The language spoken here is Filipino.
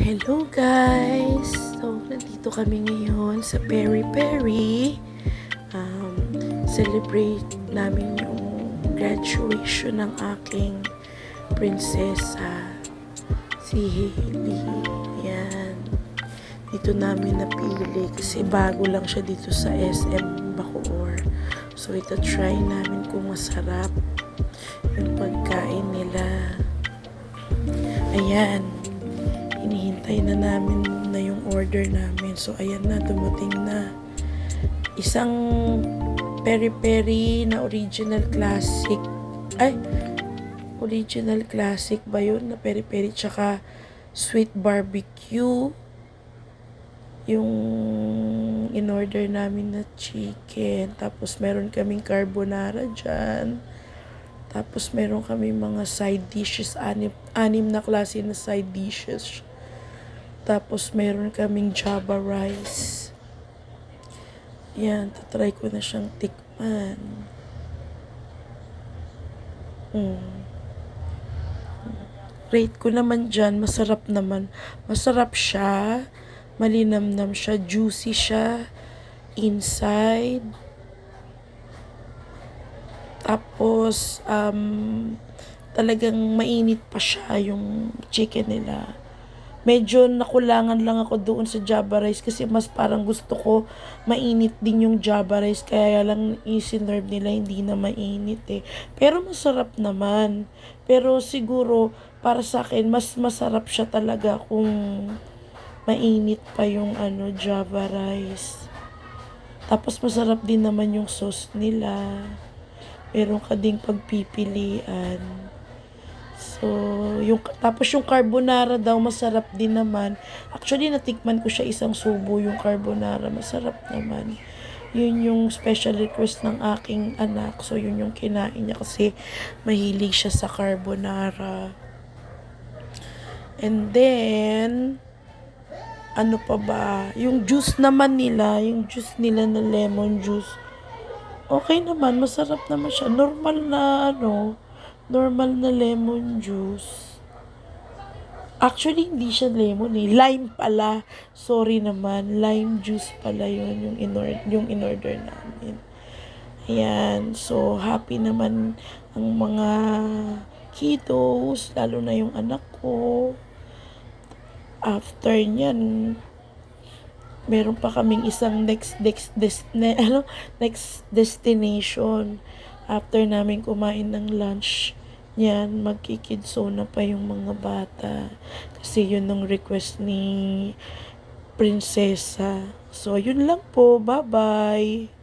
Hello guys! So, nandito kami ngayon sa Peri Peri. Celebrate namin yung graduation ng aking prinsesa, si Hailey. Yan. Dito namin napili kasi bago lang siya dito sa SM Bacoor. So, ito try namin kung masarap yung pagkain nila. Ayan. Hinihintay na namin na yung order namin. So, ayan na, dumating na. Isang peri-peri na original classic. Original classic ba yun? Na peri-peri, tsaka sweet barbecue. Yung in-order namin na chicken. Tapos, meron kaming carbonara dyan. Tapos, meron kami mga side dishes. Anim na klase na side dishes. Tapos, meron kaming Java rice. Yan, tatry ko na siyang tikman. Rate ko naman dyan, masarap naman. Masarap siya. Malinamnam siya, juicy siya. Inside. Tapos, talagang mainit pa siya yung chicken nila. Medyo nakulangan lang ako doon sa Java rice kasi mas parang gusto ko mainit din yung Java rice. Kaya lang isinerve nila hindi na mainit eh. Pero masarap naman. Pero siguro para sa akin mas masarap siya talaga kung mainit pa yung Java rice. Tapos masarap din naman yung sauce nila. Meron ka ding pagpipilian. So, tapos yung carbonara daw masarap din naman. Actually, natikman ko siya isang subo yung carbonara. Masarap naman. Yun yung special request ng aking anak. So, yun yung kinain niya kasi mahilig siya sa carbonara. And then, ano pa ba? Yung juice naman nila, yung juice nila na lemon juice. Okay naman, masarap naman siya. Normal na lemon juice. Actually, hindi siya lemon eh. Lime pala. Sorry naman. Lime juice pala yun, yung in-order namin. Ayan. So, happy naman ang mga kiddos, lalo na yung anak ko. After nyan, meron pa kaming isang next destination. After namin kumain ng lunch, yan, magkikidsona pa yung mga bata. Kasi yun ang request ni prinsesa. So, yun lang po. Bye-bye!